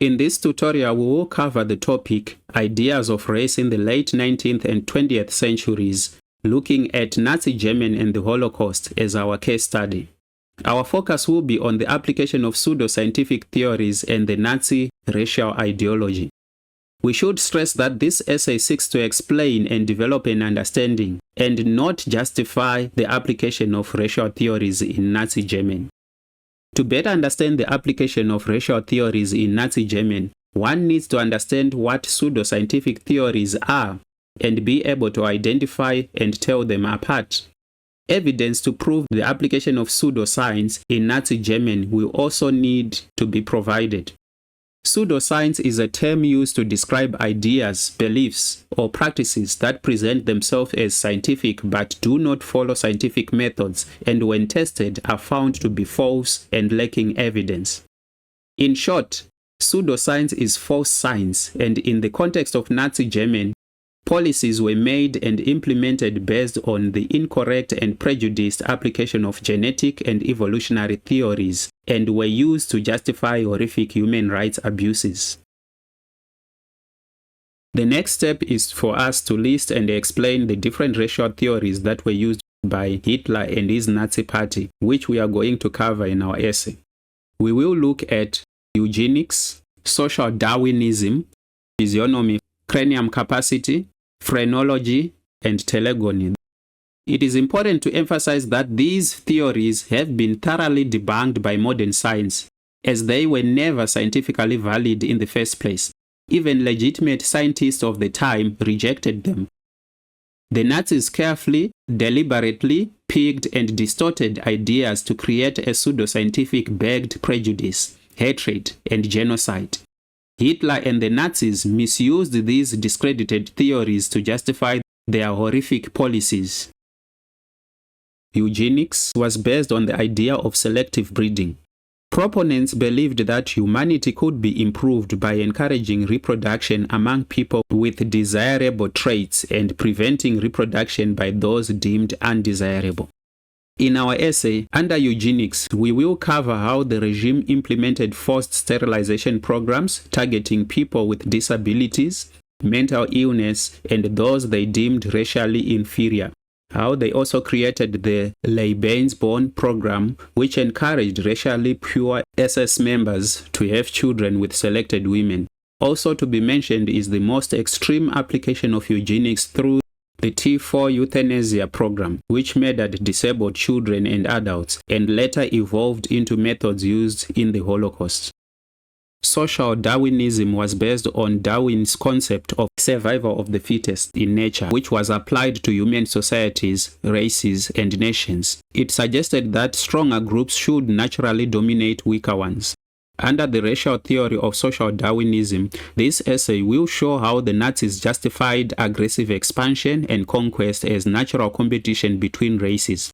In this tutorial, we will cover the topic Ideas of Race in the late 19th and 20th centuries, looking at Nazi Germany and the Holocaust as our case study. Our focus will be on the application of pseudoscientific theories and the Nazi racial ideology. We should stress that this essay seeks to explain and develop an understanding, and not justify the application of racial theories in Nazi Germany. To better understand the application of racial theories in Nazi Germany, one needs to understand what pseudoscientific theories are and be able to identify and tell them apart. Evidence to prove the application of pseudoscience in Nazi Germany will also need to be provided. Pseudoscience is a term used to describe ideas, beliefs, or practices that present themselves as scientific but do not follow scientific methods and when tested are found to be false and lacking evidence. In short, pseudoscience is false science, and in the context of Nazi Germany, policies were made and implemented based on the incorrect and prejudiced application of genetic and evolutionary theories and were used to justify horrific human rights abuses. The next step is for us to list and explain the different racial theories that were used by Hitler and his Nazi party, which we are going to cover in our essay. We will look at eugenics, social Darwinism, physiognomy, cranium capacity, phrenology, and telegony. It is important to emphasize that these theories have been thoroughly debunked by modern science, as they were never scientifically valid in the first place. Even legitimate scientists of the time rejected them. The Nazis carefully, deliberately picked and distorted ideas to create a pseudoscientific-backed prejudice, hatred, and genocide. Hitler and the Nazis misused these discredited theories to justify their horrific policies. Eugenics was based on the idea of selective breeding. Proponents believed that humanity could be improved by encouraging reproduction among people with desirable traits and preventing reproduction by those deemed undesirable. In our essay, under eugenics, we will cover how the regime implemented forced sterilization programs targeting people with disabilities, mental illness, and those they deemed racially inferior. How they also created the Lebensborn program, which encouraged racially pure SS members to have children with selected women. Also to be mentioned is the most extreme application of eugenics through the T4 euthanasia program, which murdered disabled children and adults, and later evolved into methods used in the Holocaust. Social Darwinism was based on Darwin's concept of survival of the fittest in nature, which was applied to human societies, races, and nations. It suggested that stronger groups should naturally dominate weaker ones. Under the racial theory of social Darwinism, this essay will show how the Nazis justified aggressive expansion and conquest as natural competition between races.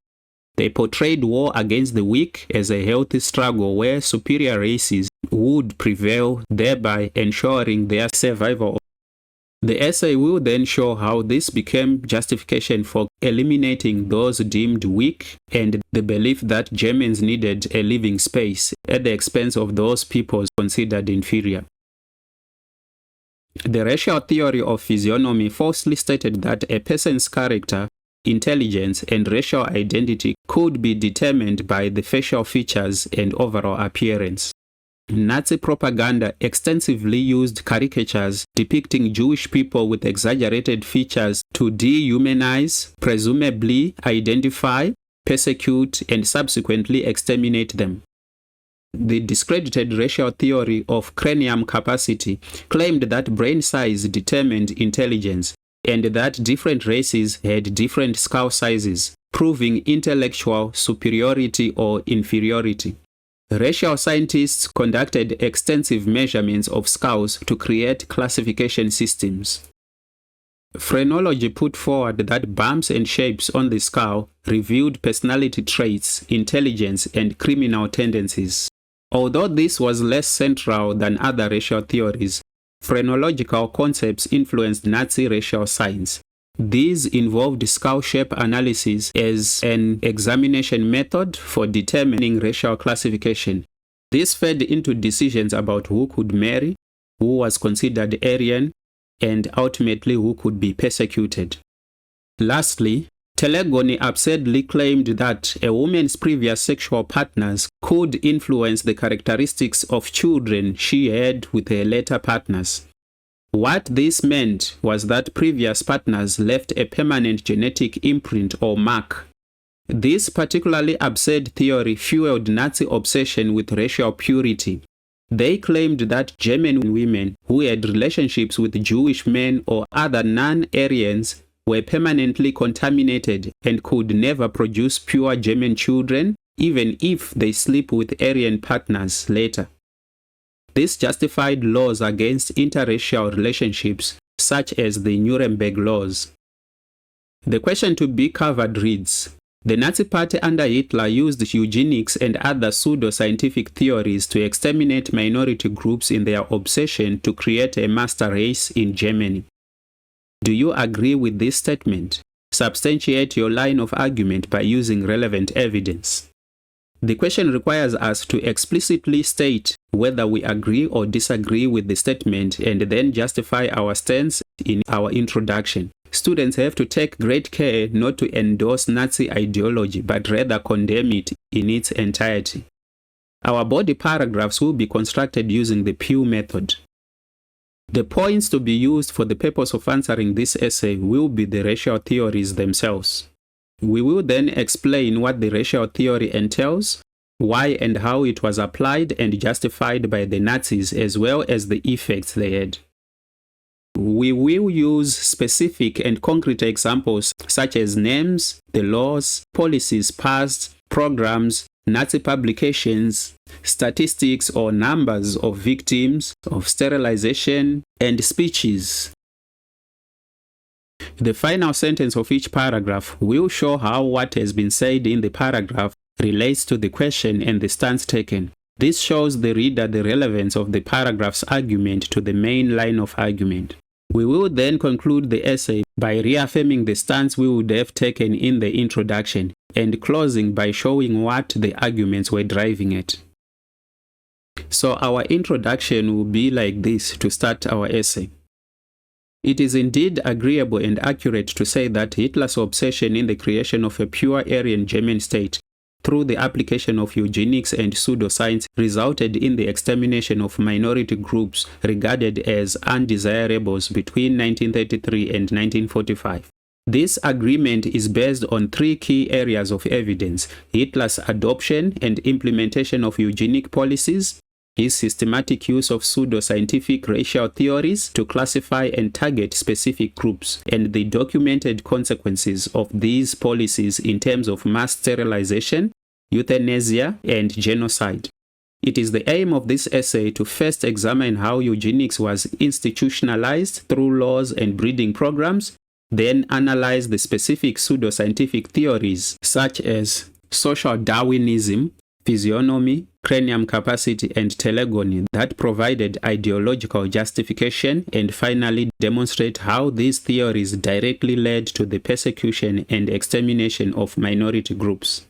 They portrayed war against the weak as a healthy struggle where superior races would prevail, thereby ensuring their survival. The essay will then show how this became justification for eliminating those deemed weak and the belief that Germans needed a living space at the expense of those peoples considered inferior. The racial theory of physiognomy falsely stated that a person's character, intelligence, and racial identity could be determined by the facial features and overall appearance. Nazi propaganda extensively used caricatures depicting Jewish people with exaggerated features to dehumanize, presumably identify, persecute, and subsequently exterminate them. The discredited racial theory of cranium capacity claimed that brain size determined intelligence, and that different races had different skull sizes, proving intellectual superiority or inferiority. Racial scientists conducted extensive measurements of skulls to create classification systems. Phrenology put forward that bumps and shapes on the skull revealed personality traits, intelligence, and criminal tendencies. Although this was less central than other racial theories, phrenological concepts influenced Nazi racial science. These involved skull shape analysis as an examination method for determining racial classification. This fed into decisions about who could marry, who was considered Aryan, and ultimately who could be persecuted. Lastly, Telegony absurdly claimed that a woman's previous sexual partners could influence the characteristics of children she had with her later partners. What this meant was that previous partners left a permanent genetic imprint or mark. This particularly absurd theory fueled Nazi obsession with racial purity. They claimed that German women who had relationships with Jewish men or other non-Aryans were permanently contaminated and could never produce pure German children, even if they sleep with Aryan partners later. This justified laws against interracial relationships, such as the Nuremberg laws. The question to be covered reads, the Nazi Party under Hitler used eugenics and other pseudoscientific theories to exterminate minority groups in their obsession to create a master race in Germany. Do you agree with this statement? Substantiate your line of argument by using relevant evidence. The question requires us to explicitly state whether we agree or disagree with the statement and then justify our stance in our introduction. Students have to take great care not to endorse Nazi ideology but rather condemn it in its entirety. Our body paragraphs will be constructed using the Pew method. The points to be used for the purpose of answering this essay will be the racial theories themselves. We will then explain what the racial theory entails, why and how it was applied and justified by the Nazis, as well as the effects they had. We will use specific and concrete examples such as names, the laws, policies passed, programs, Nazi publications, statistics or numbers of victims of sterilization, and speeches. The final sentence of each paragraph will show how what has been said in the paragraph relates to the question and the stance taken. This shows the reader the relevance of the paragraph's argument to the main line of argument. We will then conclude the essay by reaffirming the stance we would have taken in the introduction and closing by showing what the arguments were driving at. So our introduction will be like this to start our essay. It is indeed agreeable and accurate to say that Hitler's obsession in the creation of a pure Aryan German state through the application of eugenics and pseudoscience resulted in the extermination of minority groups regarded as undesirables between 1933 and 1945. This agreement is based on three key areas of evidence: Hitler's adoption and implementation of eugenic policies, his systematic use of pseudoscientific racial theories to classify and target specific groups, and the documented consequences of these policies in terms of mass sterilization, euthanasia, and genocide. It is the aim of this essay to first examine how eugenics was institutionalized through laws and breeding programs, then analyze the specific pseudoscientific theories such as social Darwinism, Physiognomy, Cranium capacity, and Telegony that provided ideological justification, and finally demonstrate how these theories directly led to the persecution and extermination of minority groups.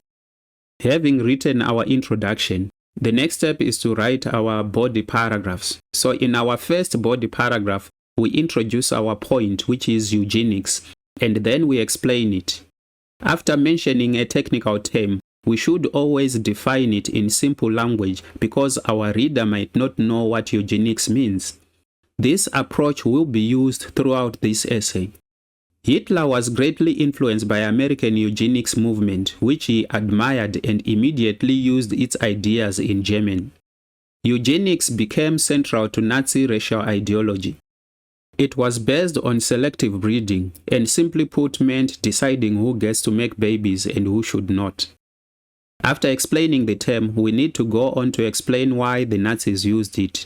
Having written our introduction, the next step is to write our body paragraphs. So in our first body paragraph, we introduce our point, which is eugenics, and then we explain it. After mentioning a technical term, we should always define it in simple language because our reader might not know what eugenics means. This approach will be used throughout this essay. Hitler was greatly influenced by American eugenics movement, which he admired and immediately used its ideas in Germany. Eugenics became central to Nazi racial ideology. It was based on selective breeding, and simply put meant deciding who gets to make babies and who should not. After explaining the term, we need to go on to explain why the Nazis used it.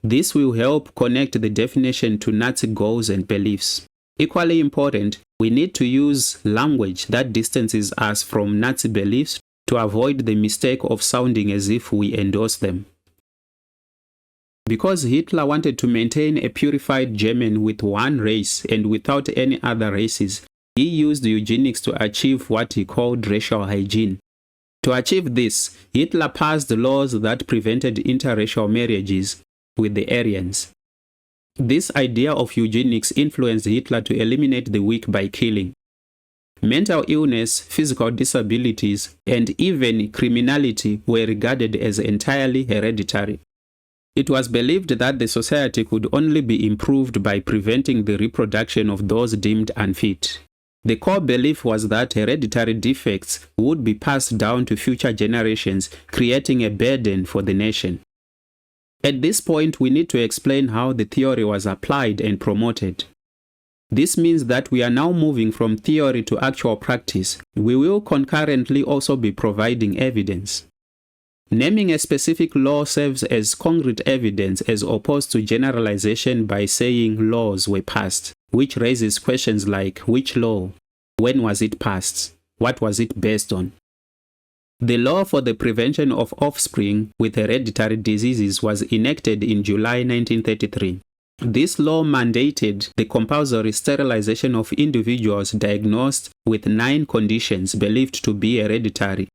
This will help connect the definition to Nazi goals and beliefs. Equally important, we need to use language that distances us from Nazi beliefs to avoid the mistake of sounding as if we endorse them. Because Hitler wanted to maintain a purified German with one race and without any other races, he used eugenics to achieve what he called racial hygiene. To achieve this, Hitler passed laws that prevented interracial marriages with the Aryans. This idea of eugenics influenced Hitler to eliminate the weak by killing. Mental illness, physical disabilities, and even criminality were regarded as entirely hereditary. It was believed that the society could only be improved by preventing the reproduction of those deemed unfit. The core belief was that hereditary defects would be passed down to future generations, creating a burden for the nation. At this point, we need to explain how the theory was applied and promoted. This means that we are now moving from theory to actual practice. We will concurrently also be providing evidence. Naming a specific law serves as concrete evidence as opposed to generalization by saying laws were passed, which raises questions like which law, when was it passed, what was it based on. The law for the prevention of offspring with hereditary diseases was enacted in July 1933. This law mandated the compulsory sterilization of individuals diagnosed with 9 conditions believed to be hereditary,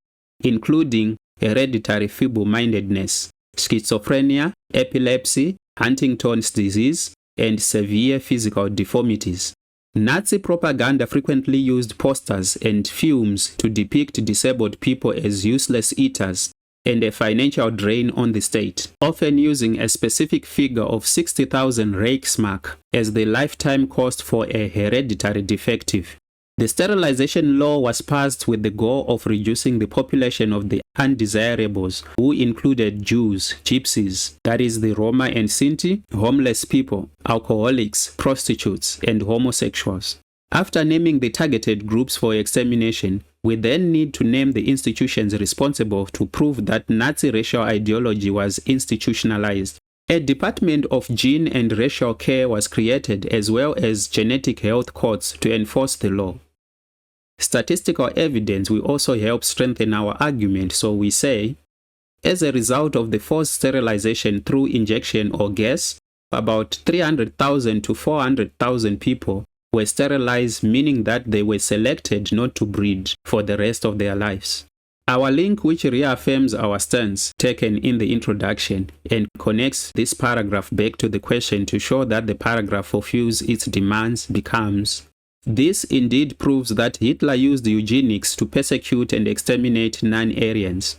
including hereditary feeble-mindedness, schizophrenia, epilepsy, Huntington's disease, and severe physical deformities. Nazi propaganda frequently used posters and films to depict disabled people as useless eaters and a financial drain on the state, often using a specific figure of 60,000 Reichsmark as the lifetime cost for a hereditary defective. The sterilization law was passed with the goal of reducing the population of the undesirables, who included Jews, gypsies, that is the Roma and Sinti, homeless people, alcoholics, prostitutes, and homosexuals. After naming the targeted groups for extermination, we then need to name the institutions responsible to prove that Nazi racial ideology was institutionalized. A Department of Gene and Racial Care was created, as well as genetic health courts to enforce the law. Statistical evidence will also help strengthen our argument, so we say, as a result of the forced sterilization through injection or gas, about 300,000 to 400,000 people were sterilized, meaning that they were selected not to breed for the rest of their lives. Our link, which reaffirms our stance taken in the introduction and connects this paragraph back to the question to show that the paragraph fulfills its demands, becomes: this indeed proves that Hitler used eugenics to persecute and exterminate non-Aryans.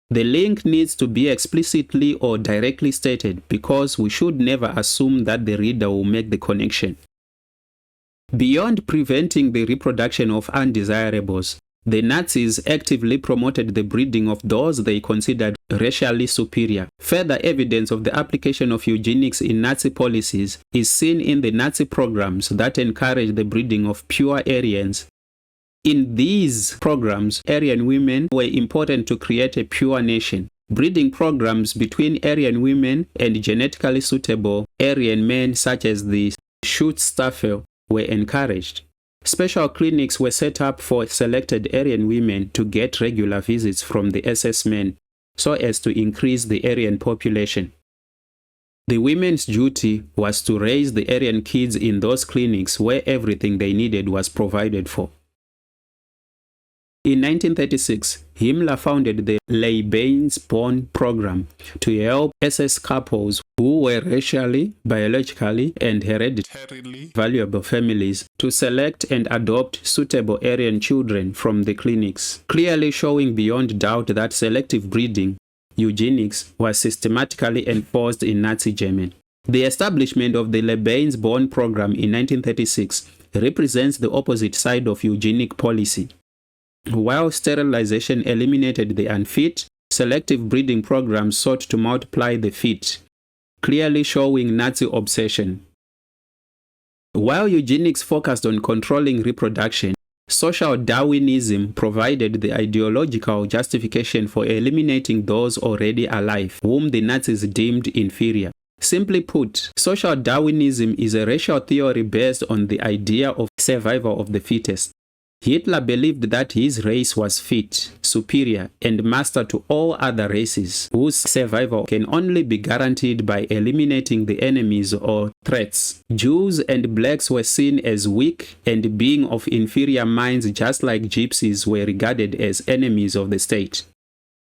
The link needs to be explicitly or directly stated because we should never assume that the reader will make the connection. Beyond preventing the reproduction of undesirables, the Nazis actively promoted the breeding of those they considered racially superior. Further evidence of the application of eugenics in Nazi policies is seen in the Nazi programs that encourage the breeding of pure Aryans. In these programs, Aryan women were important to create a pure nation. Breeding programs between Aryan women and genetically suitable Aryan men, such as the Schutzstaffel, were encouraged. Special clinics were set up for selected Aryan women to get regular visits from the SS men so as to increase the Aryan population. The women's duty was to raise the Aryan kids in those clinics where everything they needed was provided for. In 1936, Himmler founded the Lebensborn program to help SS couples who were racially, biologically, and hereditarily valuable families to select and adopt suitable Aryan children from the clinics, clearly showing beyond doubt that selective breeding, eugenics, was systematically enforced in Nazi Germany. The establishment of the Lebensborn program in 1936 represents the opposite side of eugenic policy. While sterilization eliminated the unfit, selective breeding programs sought to multiply the fit, clearly showing Nazi obsession. While eugenics focused on controlling reproduction, social Darwinism provided the ideological justification for eliminating those already alive, whom the Nazis deemed inferior. Simply put, social Darwinism is a racial theory based on the idea of survival of the fittest. Hitler believed that his race was fit, superior, and master to all other races, whose survival can only be guaranteed by eliminating the enemies or threats. Jews and blacks were seen as weak and being of inferior minds, just like gypsies were regarded as enemies of the state.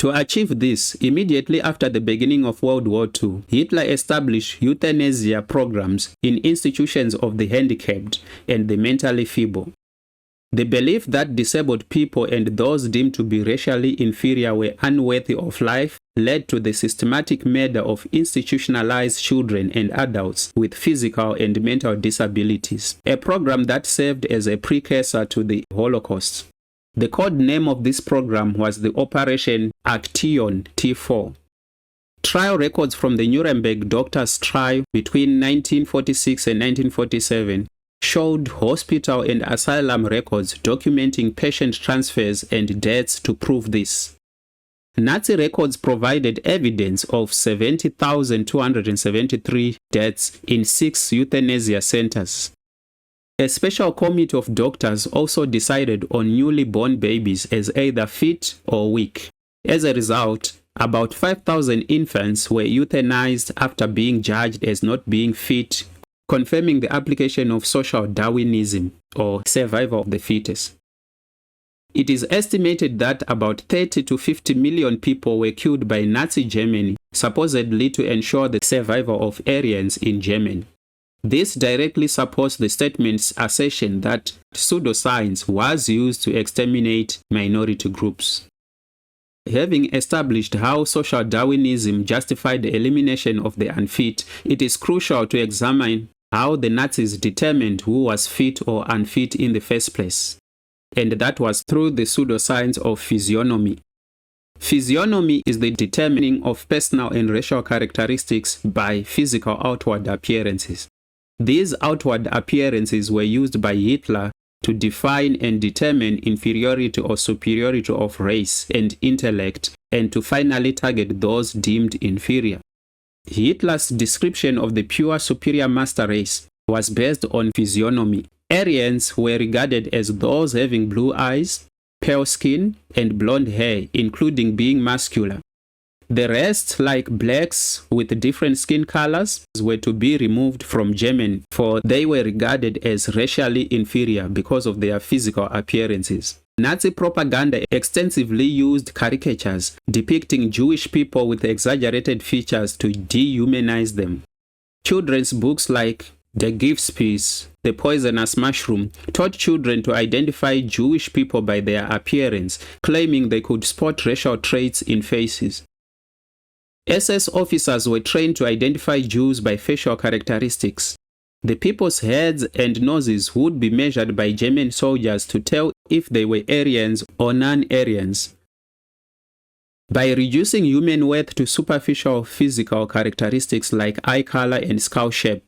To achieve this, immediately after the beginning of World War II, Hitler established euthanasia programs in institutions of the handicapped and the mentally feeble. The belief that disabled people and those deemed to be racially inferior were unworthy of life led to the systematic murder of institutionalized children and adults with physical and mental disabilities, a program that served as a precursor to the Holocaust. The code name of this program was the Operation Action T4. Trial records from the Nuremberg doctors' trial between 1946 and 1947 showed hospital and asylum records documenting patient transfers and deaths to prove this. Nazi records provided evidence of 70,273 deaths in 6 euthanasia centers. A special committee of doctors also decided on newly born babies as either fit or weak. As a result, about 5,000 infants were euthanized after being judged as not being fit, confirming the application of social Darwinism, or survival of the fittest. It is estimated that about 30 to 50 million people were killed by Nazi Germany, supposedly to ensure the survival of Aryans in Germany. This directly supports the statement's assertion that pseudoscience was used to exterminate minority groups. Having established how social Darwinism justified the elimination of the unfit, it is crucial to examine how the Nazis determined who was fit or unfit in the first place. And that was through the pseudoscience of physiognomy. Physiognomy is the determining of personal and racial characteristics by physical outward appearances. These outward appearances were used by Hitler to define and determine inferiority or superiority of race and intellect, and to finally target those deemed inferior. Hitler's description of the pure superior master race was based on physiognomy. Aryans were regarded as those having blue eyes, pale skin, and blonde hair, including being muscular. The rest, like blacks with different skin colors, were to be removed from Germany, for they were regarded as racially inferior because of their physical appearances. Nazi propaganda extensively used caricatures depicting Jewish people with exaggerated features to dehumanize them. Children's books like The Giftspiece, The Poisonous Mushroom taught children to identify Jewish people by their appearance, claiming they could spot racial traits in faces. SS officers were trained to identify Jews by facial characteristics. The people's heads and noses would be measured by German soldiers to tell if they were Aryans or non-Aryans. By reducing human worth to superficial physical characteristics like eye color and skull shape,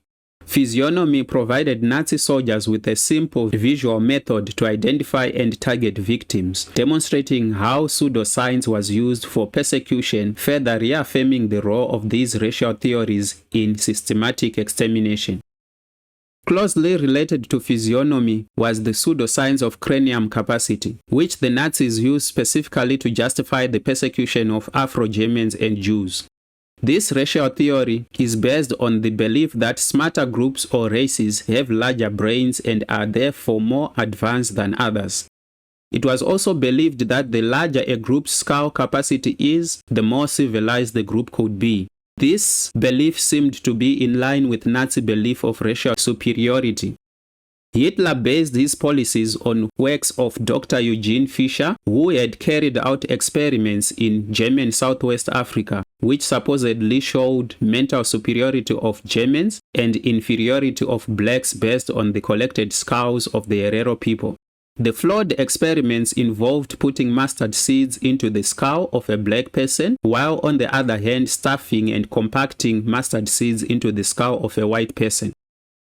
physiognomy provided Nazi soldiers with a simple visual method to identify and target victims, demonstrating how pseudoscience was used for persecution, further reaffirming the role of these racial theories in systematic extermination. Closely related to physiognomy was the pseudoscience of cranium capacity, which the Nazis used specifically to justify the persecution of Afro-Germans and Jews. This racial theory is based on the belief that smarter groups or races have larger brains and are therefore more advanced than others. It was also believed that the larger a group's skull capacity is, the more civilized the group could be. This belief seemed to be in line with Nazi belief of racial superiority. Hitler based his policies on works of Dr. Eugene Fischer, who had carried out experiments in German Southwest Africa, which supposedly showed mental superiority of Germans and inferiority of blacks based on the collected skulls of the Herero people. The flawed experiments involved putting mustard seeds into the skull of a black person, while on the other hand stuffing and compacting mustard seeds into the skull of a white person.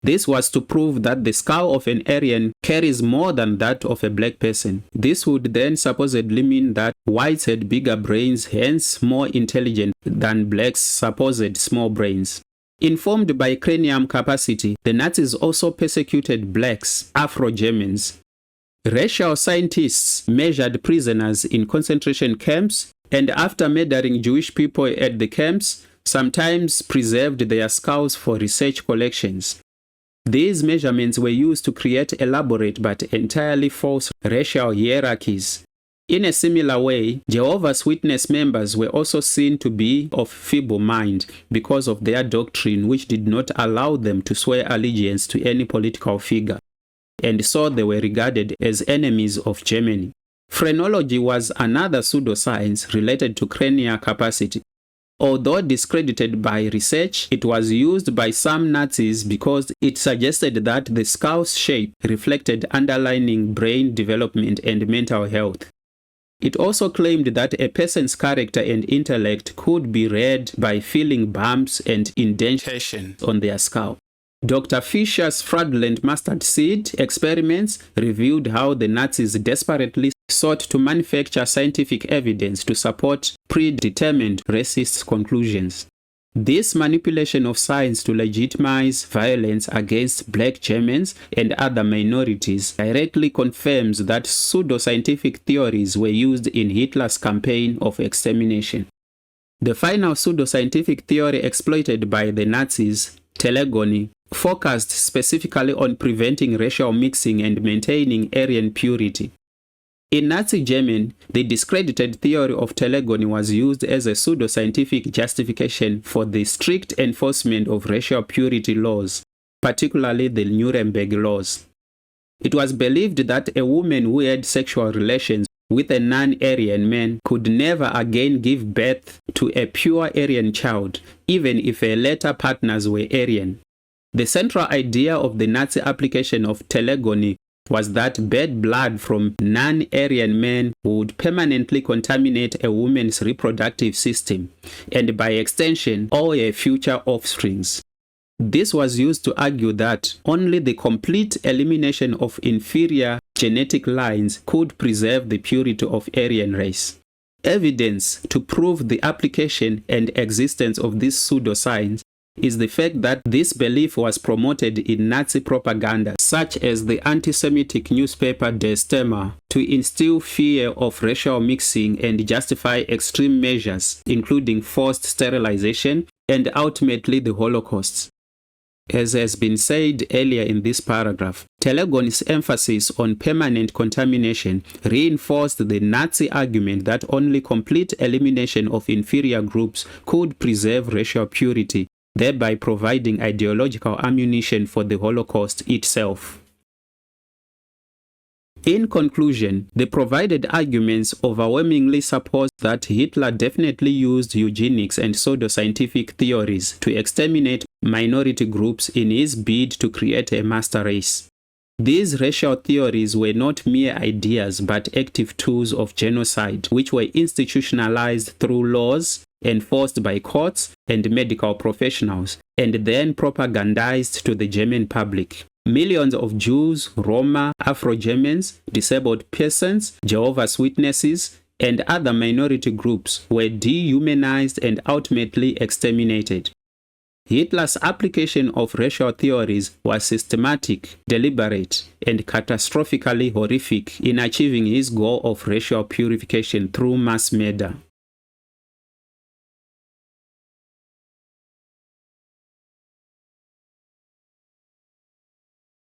This was to prove that the skull of an Aryan carries more than that of a black person. This would then supposedly mean that whites had bigger brains, hence more intelligent than blacks' supposed small brains. Informed by cranium capacity, the Nazis also persecuted blacks, Afro-Germans. Racial scientists measured prisoners in concentration camps, and after murdering Jewish people at the camps, sometimes preserved their skulls for research collections. These measurements were used to create elaborate but entirely false racial hierarchies. In a similar way, Jehovah's Witness members were also seen to be of feeble mind because of their doctrine, which did not allow them to swear allegiance to any political figure, and so they were regarded as enemies of Germany. Phrenology was another pseudoscience related to cranial capacity. Although discredited by research, it was used by some Nazis because it suggested that the skull's shape reflected underlying brain development and mental health. It also claimed that a person's character and intellect could be read by feeling bumps and indentations on their skull. Dr. Fischer's fraudulent mustard seed experiments revealed how the Nazis desperately sought to manufacture scientific evidence to support predetermined racist conclusions. This manipulation of science to legitimize violence against black Germans and other minorities directly confirms that pseudoscientific theories were used in Hitler's campaign of extermination. The final pseudoscientific theory exploited by the Nazis, Telegony, focused specifically on preventing racial mixing and maintaining Aryan purity. In Nazi Germany, the discredited theory of Telegony was used as a pseudoscientific justification for the strict enforcement of racial purity laws, particularly the Nuremberg laws. It was believed that a woman who had sexual relations with a non-Aryan man could never again give birth to a pure Aryan child, even if her later partners were Aryan. The central idea of the Nazi application of Telegony was that bad blood from non-Aryan men would permanently contaminate a woman's reproductive system, and by extension, all her future offsprings. This was used to argue that only the complete elimination of inferior genetic lines could preserve the purity of Aryan race. Evidence to prove the application and existence of this pseudoscience is the fact that this belief was promoted in Nazi propaganda, such as the anti-Semitic newspaper Der Stürmer, to instill fear of racial mixing and justify extreme measures, including forced sterilization and ultimately the Holocaust. As has been said earlier in this paragraph, Telegony's emphasis on permanent contamination reinforced the Nazi argument that only complete elimination of inferior groups could preserve racial purity, thereby providing ideological ammunition for the Holocaust itself. In conclusion, the provided arguments overwhelmingly support that Hitler definitely used eugenics and pseudoscientific theories to exterminate minority groups in his bid to create a master race. These racial theories were not mere ideas but active tools of genocide, which were institutionalized through laws, enforced by courts and medical professionals, and then propagandized to the German public. Millions of Jews, Roma, Afro-Germans, disabled persons, Jehovah's Witnesses, and other minority groups were dehumanized and ultimately exterminated. Hitler's application of racial theories was systematic, deliberate, and catastrophically horrific in achieving his goal of racial purification through mass murder.